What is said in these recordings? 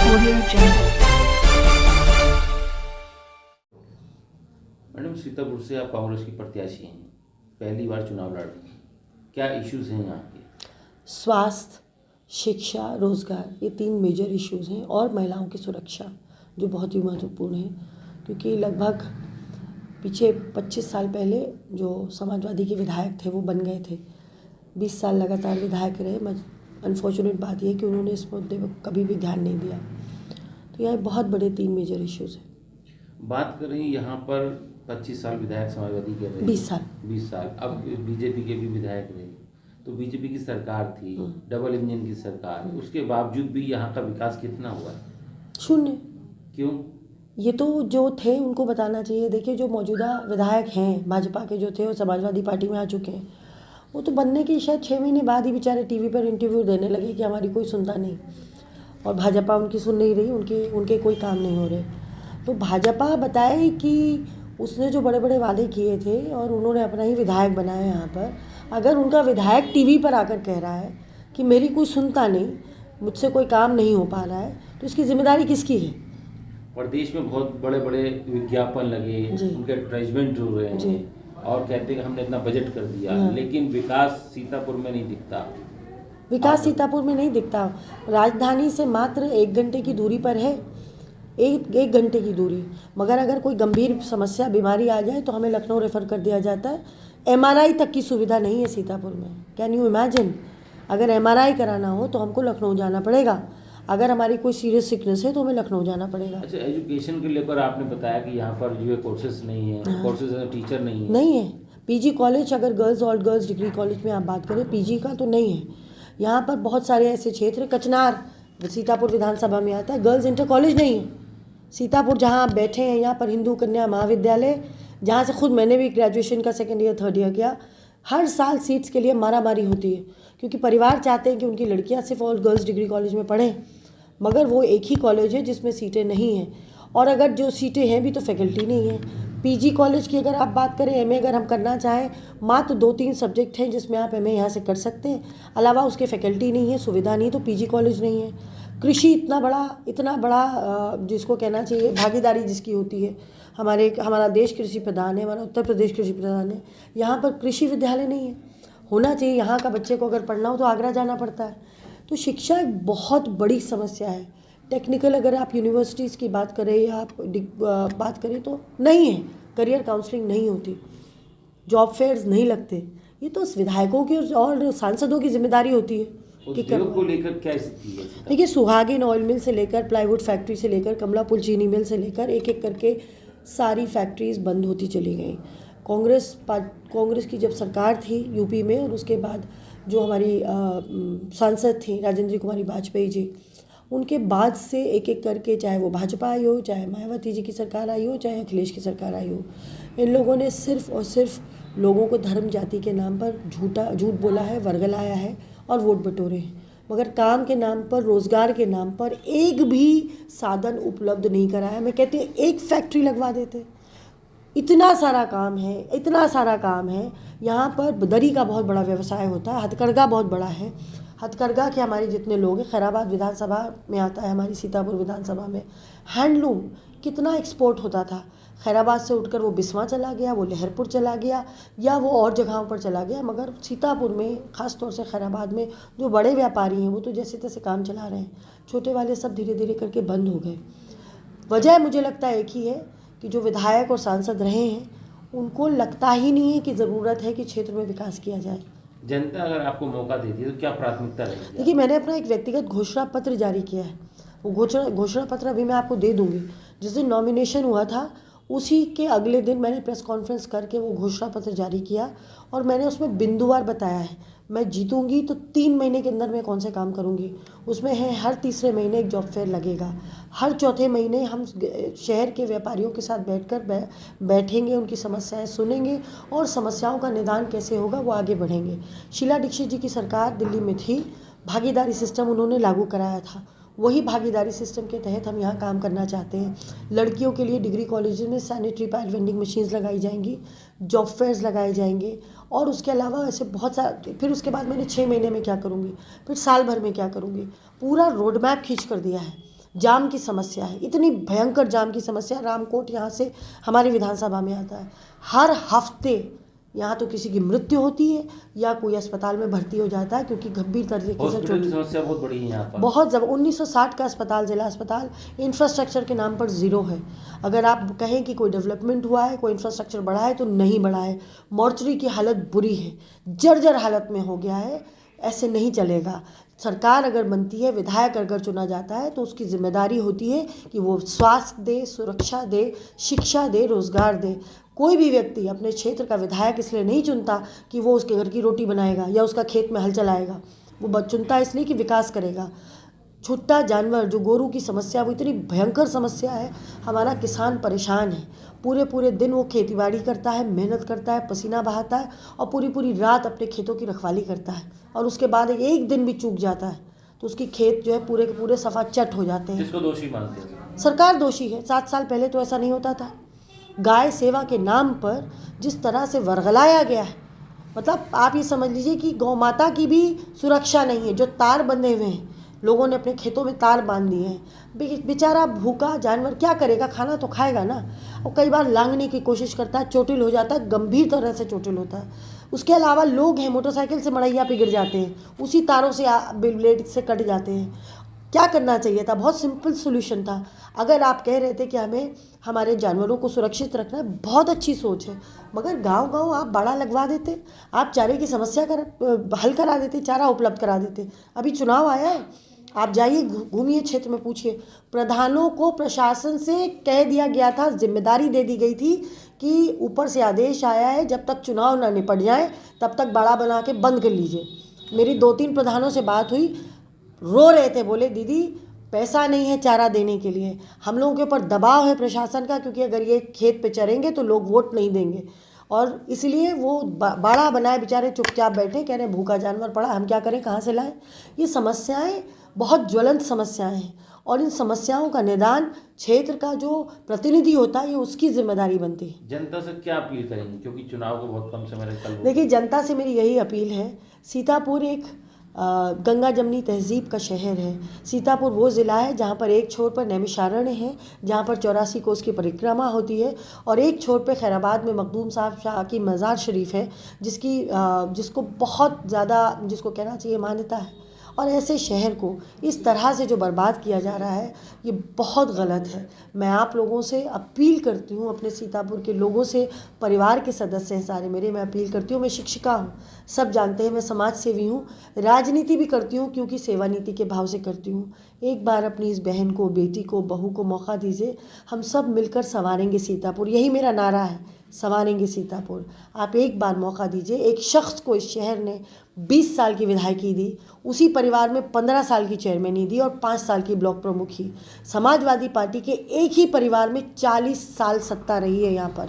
Audio Jungle. Madam, Sitapur से आप कांग्रेस की प्रत्याशी हैं, पहली बार चुनाव लड़ रही हैं, क्या इश्यूज हैं यहाँ के? स्वास्थ्य, शिक्षा, रोज़गार, ये 3 मेजर इश्यूज़ हैं और महिलाओं की सुरक्षा जो बहुत ही महत्वपूर्ण है, क्योंकि लगभग पीछे 25 साल पहले जो समाजवादी के विधायक थे वो बन गए थे, 20 साल लगातार विधायक रहे। अनफॉर्चुनेट बात यह है कि उन्होंने इस मुद्दे पर कभी भी ध्यान नहीं दिया। तो यहाँ बहुत बड़े 3 मेजर इश्यूज़ हैं। बात करें यहाँ पर 25 साल विधायक समाजवादी के रहे, 20 साल अब बीजेपी के भी विधायक रहे, तो बीजेपी की सरकार थी, डबल इंजन की सरकार, उसके बावजूद भी यहाँ का विकास कितना हुआ है? 0। क्यों? ये तो जो थे उनको बताना चाहिए। देखिए, जो मौजूदा विधायक हैं भाजपा के जो थे वो समाजवादी पार्टी में आ चुके हैं। वो तो बनने के शायद 6 महीने बाद ही बेचारे टीवी पर इंटरव्यू देने लगे कि हमारी कोई सुनता नहीं, और भाजपा उनकी सुन नहीं रही, उनके कोई काम नहीं हो रहे। तो भाजपा बताए कि उसने जो बड़े बड़े वादे किए थे और उन्होंने अपना ही विधायक बनाया यहाँ पर, अगर उनका विधायक टीवी पर आकर कह रहा है कि मेरी कोई सुनता नहीं, मुझसे कोई काम नहीं हो पा रहा है, तो इसकी जिम्मेदारी किसकी है? प्रदेश में बहुत बड़े बड़े विज्ञापन लगे, उनके एडवर्टाइजमेंट हो रहे हैं और कहते हैं कि हमने इतना बजट कर दिया, लेकिन विकास सीतापुर में नहीं दिखता। विकास सीतापुर में नहीं दिखता। राजधानी से मात्र 1 घंटे की दूरी पर है, एक घंटे की दूरी। मगर अगर कोई गंभीर समस्या बीमारी आ जाए तो हमें लखनऊ रेफ़र कर दिया जाता है। MRI तक की सुविधा नहीं है सीतापुर में। Can you imagine? अगर MRI कराना हो तो हमको लखनऊ जाना पड़ेगा, अगर हमारी कोई सीरियस सिकनेस है तो हमें लखनऊ जाना पड़ेगा। अच्छा, एजुकेशन के लेकर आपने बताया कि यहाँ पर जो है कोर्सेज नहीं है, कोर्सेज टीचर नहीं है। PG कॉलेज, अगर गर्ल्स और गर्ल्स डिग्री कॉलेज में आप बात करें, PG का तो नहीं है। यहाँ पर बहुत सारे ऐसे क्षेत्र, कचनार सीतापुर विधानसभा में आता है, गर्ल्स इंटर कॉलेज नहीं है। सीतापुर जहाँ आप बैठे हैं, यहाँ पर हिंदू कन्या महाविद्यालय, जहाँ से खुद मैंने भी ग्रेजुएशन का 2nd ईयर 3rd ईयर किया, हर साल सीट्स के लिए मारामारी होती है, क्योंकि परिवार चाहते हैं कि उनकी लड़कियाँ सिर्फ और गर्ल्स डिग्री कॉलेज में पढ़ें, मगर वो एक ही कॉलेज है जिसमें सीटें नहीं हैं, और अगर जो सीटें हैं भी तो फैकल्टी नहीं है। PG कॉलेज की अगर आप बात करें, MA अगर हम करना चाहें, मात्र 2-3 सब्जेक्ट हैं जिसमें आप MA यहाँ से कर सकते हैं, अलावा उसके फैकल्टी नहीं है, सुविधा नहीं, तो PG कॉलेज नहीं है। कृषि इतना बड़ा जिसको कहना चाहिए भागीदारी जिसकी होती है, हमारा देश कृषि प्रधान है, हमारा उत्तर प्रदेश कृषि प्रधान है, यहाँ पर कृषि विद्यालय नहीं है। होना चाहिए। यहाँ का बच्चे को अगर पढ़ना हो तो आगरा जाना पड़ता है। तो शिक्षा एक बहुत बड़ी समस्या है। टेक्निकल अगर आप यूनिवर्सिटीज़ की बात करें या आप बात करें तो नहीं है, करियर काउंसलिंग नहीं होती, जॉब फेयर्स नहीं लगते। ये तो विधायकों की और सांसदों की जिम्मेदारी होती है कि को लेकर क्या स्थिति है? देखिए, सुहागिन ऑयल मिल से लेकर प्लाईवुड फैक्ट्री से लेकर कमला पुल चीनी मिल से लेकर एक एक करके सारी फैक्ट्रीज बंद होती चली गई। कांग्रेस की जब सरकार थी यूपी में, और उसके बाद जो हमारी सांसद थी राजेंद्र कुमारी वाजपेयी जी, उनके बाद से एक एक करके, चाहे वो भाजपा आई हो, चाहे मायावती जी की सरकार आई हो, चाहे अखिलेश की सरकार आई हो, इन लोगों ने सिर्फ और सिर्फ लोगों को धर्म जाति के नाम पर झूठ बोला है, वर्गलाया है और वोट बटोरे हैं, मगर काम के नाम पर, रोज़गार के नाम पर एक भी साधन उपलब्ध नहीं कराया। मैं कहती हूँ एक फैक्ट्री लगवा देते। इतना सारा काम है यहाँ पर। दरी का बहुत बड़ा व्यवसाय होता है, हथकरघा बहुत बड़ा है। हथकरघा के हमारे जितने लोग हैं, खैराबाद विधानसभा में आता है, हमारी सीतापुर विधानसभा में हैंडलूम कितना एक्सपोर्ट होता था। खैराबाद से उठकर वो बिस्वा चला गया, वो लहरपुर चला गया, या वो और जगहों पर चला गया, मगर सीतापुर में, ख़ास तौर से खैराबाद में जो बड़े व्यापारी हैं वो तो जैसे तैसे काम चला रहे हैं, छोटे वाले सब धीरे धीरे करके बंद हो गए। वजह मुझे लगता है एक ही है कि जो विधायक और सांसद रहे हैं उनको लगता ही नहीं है कि ज़रूरत है कि क्षेत्र में विकास किया जाए। जनता अगर आपको मौका देती है तो क्या प्राथमिकता रहेगी? देखिए, मैंने अपना एक व्यक्तिगत घोषणा पत्र जारी किया है। वो घोषणा पत्र अभी मैं आपको दे दूंगी। जिस दिन नॉमिनेशन हुआ था उसी के अगले दिन मैंने प्रेस कॉन्फ्रेंस करके वो घोषणा पत्र जारी किया, और मैंने उसमें बिंदुवार बताया है मैं जीतूंगी तो 3 महीने के अंदर मैं कौन से काम करूंगी। उसमें है हर तीसरे महीने एक जॉब फेयर लगेगा, हर चौथे महीने हम शहर के व्यापारियों के साथ बैठेंगे, उनकी समस्याएं सुनेंगे और समस्याओं का निदान कैसे होगा वो आगे बढ़ेंगे। शीला दीक्षित जी की सरकार दिल्ली में थी, भागीदारी सिस्टम उन्होंने लागू कराया था, वही भागीदारी सिस्टम के तहत हम यहाँ काम करना चाहते हैं। लड़कियों के लिए डिग्री कॉलेजेस में सैनिटरी पैड वेंडिंग मशीन्स लगाई जाएंगी, जॉब फेयर्स लगाए जाएंगे, और उसके अलावा ऐसे बहुत सारा। फिर उसके बाद मैंने 6 महीने में क्या करूँगी, फिर साल भर में क्या करूँगी, पूरा रोड मैप खींच कर दिया है। जाम की समस्या है, इतनी भयंकर जाम की समस्या। रामकोट यहाँ से हमारी विधानसभा में आता है, हर हफ्ते यहाँ तो किसी की मृत्यु होती है या कोई अस्पताल में भर्ती हो जाता है क्योंकि गंभीर तरीके से हॉस्पिटल की समस्या बहुत बड़ी है यहाँ पर। बहुत जब 1960 का अस्पताल, जिला अस्पताल, इंफ्रास्ट्रक्चर के नाम पर ज़ीरो है। अगर आप कहें कि कोई डेवलपमेंट हुआ है, कोई इंफ्रास्ट्रक्चर बढ़ा है, तो नहीं बढ़ा है। मॉर्चरी की हालत बुरी है, जर्जर हालत में हो गया है। ऐसे नहीं चलेगा। सरकार अगर बनती है, विधायक अगर चुना जाता है, तो उसकी जिम्मेदारी होती है कि वो स्वास्थ्य दे, सुरक्षा दे, शिक्षा दे, रोजगार दे। कोई भी व्यक्ति अपने क्षेत्र का विधायक इसलिए नहीं चुनता कि वो उसके घर की रोटी बनाएगा या उसका खेत में हल चलाएगा। वो चुनता इसलिए कि विकास करेगा। छुट्टा जानवर जो गोरू की समस्या, वो इतनी भयंकर समस्या है। हमारा किसान परेशान है, पूरे दिन वो खेतीबाड़ी करता है, मेहनत करता है, पसीना बहाता है और पूरी रात अपने खेतों की रखवाली करता है, और उसके बाद एक दिन भी चूक जाता है तो उसकी खेत जो है पूरे के पूरे सफा चट हो जाते हैं। किसको दोषी मानते हैं? सरकार दोषी है। 7 साल पहले तो ऐसा नहीं होता था। गाय सेवा के नाम पर जिस तरह से वर्गलाया गया है, मतलब आप ये समझ लीजिए कि गौ माता की भी सुरक्षा नहीं है। जो तार बंधे हुए हैं, लोगों ने अपने खेतों में तार बांध दिए हैं। बेचारा भूखा जानवर क्या करेगा, खाना तो खाएगा ना। और कई बार लांघने की कोशिश करता है, चोटिल हो जाता है, गंभीर तरह से चोटिल होता है। उसके अलावा लोग हैं, मोटरसाइकिल से मड़ैया पे गिर जाते हैं, उसी तारों से ब्लेड से कट जाते हैं। क्या करना चाहिए था? बहुत सिंपल सोल्यूशन था। अगर आप कह रहे थे कि हमें हमारे जानवरों को सुरक्षित रखना है, बहुत अच्छी सोच है, मगर गांव-गांव आप बाड़ा लगवा देते, आप चारे की समस्या हल करा देते, चारा उपलब्ध करा देते। अभी चुनाव आया है, आप जाइए, घूमिए क्षेत्र में, पूछिए। प्रधानों को प्रशासन से कह दिया गया था, जिम्मेदारी दे दी गई थी कि ऊपर से आदेश आया है, जब तक चुनाव ना निपट जाए तब तक बाड़ा बना के बंद कर लीजिए। मेरी 2-3 प्रधानों से बात हुई, रो रहे थे, बोले दीदी पैसा नहीं है चारा देने के लिए, हम लोगों के ऊपर दबाव है प्रशासन का, क्योंकि अगर ये खेत पे चरेंगे तो लोग वोट नहीं देंगे, और इसलिए वो बाड़ा बनाए, बेचारे चुपचाप बैठे, कह रहे भूखा जानवर पड़ा, हम क्या करें, कहाँ से लाएं। ये समस्याएं बहुत ज्वलंत समस्याएं हैं, और इन समस्याओं का निदान क्षेत्र का जो प्रतिनिधि होता है, ये उसकी जिम्मेदारी बनती है। जनता से क्या अपील करेंगे, क्योंकि चुनाव को बहुत कम समय रह? देखिए, जनता से मेरी यही अपील है। सीतापुर एक गंगा जमनी तहजीब का शहर है। सीतापुर वो ज़िला है जहाँ पर एक छोर पर नैमिषारण्य है, जहाँ पर 84 कोस की परिक्रमा होती है, और एक छोर पे खैराबाद में मखदूम साहब शाह की मज़ार शरीफ है, जिसको बहुत ज़्यादा, जिसको कहना चाहिए, मान्यता है। और ऐसे शहर को इस तरह से जो बर्बाद किया जा रहा है, ये बहुत गलत है। मैं आप लोगों से अपील करती हूँ, अपने सीतापुर के लोगों से, परिवार के सदस्य हैं सारे मेरे, मैं अपील करती हूँ। मैं शिक्षिका हूँ, सब जानते हैं, मैं समाज सेवी हूँ, राजनीति भी करती हूँ, क्योंकि सेवा नीति के भाव से करती हूँ। एक बार अपनी इस बहन को, बेटी को, बहू को मौका दीजिए, हम सब मिलकर संवारेंगे सीतापुर। यही मेरा नारा है, संवारेंगे सीतापुर। आप एक बार मौका दीजिए। एक शख्स को इस शहर ने 20 साल की विधायकी दी, उसी परिवार में 15 साल की चेयरमैनी दी और 5 साल की ब्लॉक प्रमुखी। समाजवादी पार्टी के एक ही परिवार में 40 साल सत्ता रही है। यहाँ पर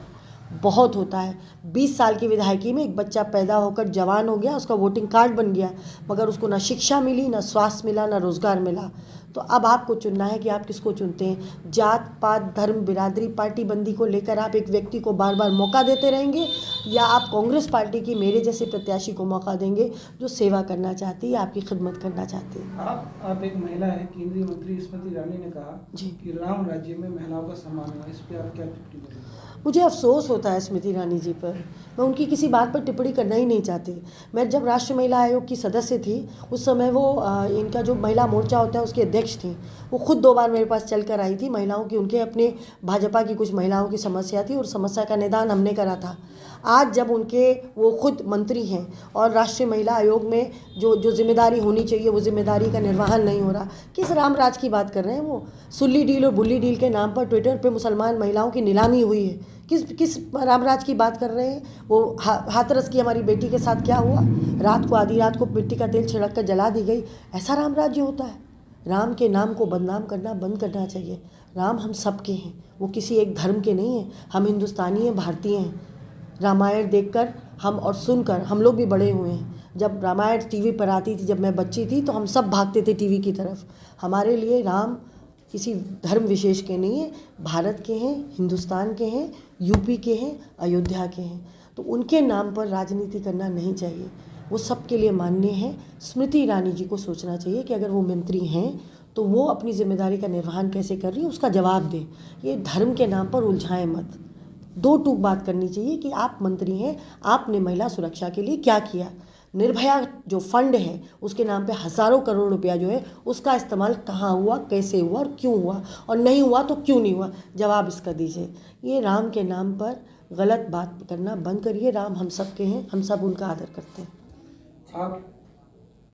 बहुत होता है। 20 साल की विधायकी में एक बच्चा पैदा होकर जवान हो गया, उसका वोटिंग कार्ड बन गया, मगर उसको ना शिक्षा मिली, ना स्वास्थ्य मिला, ना रोज़गार मिला। तो अब आपको चुनना है कि आप किसको चुनते हैं। जात पात, धर्म, बिरादरी, पार्टी बंदी को लेकर आप एक व्यक्ति को बार बार मौका देते रहेंगे, या आप कांग्रेस पार्टी की मेरे जैसे प्रत्याशी को मौका देंगे जो सेवा करना चाहती है, आपकी खिदमत करना चाहती है। आप एक महिला है। केंद्रीय मंत्री स्मृति ईरानी ने कहा जी कि राम राज्य में महिलाओं का सम्मान है, इस पर आप क्या टिप्पणी करेंगे? मुझे अफसोस होता है स्मृति ईरानी जी पर। मैं उनकी किसी बात पर टिप्पणी करना ही नहीं चाहती। मैं जब राष्ट्रीय महिला आयोग की सदस्य थी, उस समय वो इनका जो महिला मोर्चा होता है उसकी अध्यक्ष थी। वो खुद 2 बार मेरे पास चल कर आई थी। महिलाओं की, उनके अपने भाजपा की कुछ महिलाओं की समस्या थी और समस्या का निदान हमने करा था। आज जब वो खुद मंत्री हैं और राष्ट्रीय महिला आयोग में जो जिम्मेदारी होनी चाहिए वो जिम्मेदारी का निर्वहन नहीं हो रहा, किस रामराज की बात कर रहे हैं वो? सुल्ली डील और बुल्ली डील के नाम पर ट्विटर पे मुसलमान महिलाओं की नीलामी हुई है। किस रामराज की बात कर रहे हैं वो? हाथरस की हमारी बेटी के साथ क्या हुआ? रात को, आधी रात को मिट्टी का तेल छिड़क कर जला दी गई। ऐसा रामराज्य होता है? राम के नाम को बदनाम करना बंद करना चाहिए। राम हम सब के हैं, वो किसी एक धर्म के नहीं हैं। हम हिंदुस्तानी हैं, भारतीय हैं। रामायण देखकर हम और सुनकर हम लोग भी बड़े हुए हैं। जब रामायण टीवी पर आती थी, जब मैं बच्ची थी, तो हम सब भागते थे टीवी की तरफ। हमारे लिए राम किसी धर्म विशेष के नहीं है, भारत के हैं, हिंदुस्तान के हैं, यूपी के हैं, अयोध्या के हैं। तो उनके नाम पर राजनीति करना नहीं चाहिए। वो सबके लिए मान्य है। स्मृति ईरानी जी को सोचना चाहिए कि अगर वो मंत्री हैं तो वो अपनी जिम्मेदारी का निर्वहन कैसे कर रही है उसका जवाब दें। ये धर्म के नाम पर उलझाएं मत। दो टूक बात करनी चाहिए कि आप मंत्री हैं, आपने महिला सुरक्षा के लिए क्या किया। निर्भया जो फंड है उसके नाम पे हज़ारों करोड़ रुपया जो है उसका इस्तेमाल कहाँ हुआ, कैसे हुआ और क्यों हुआ, और नहीं हुआ तो क्यों नहीं हुआ, जवाब इसका दीजिए। ये राम के नाम पर गलत बात करना बंद करिए। राम हम सब के हैं, हम सब उनका आदर करते हैं। आप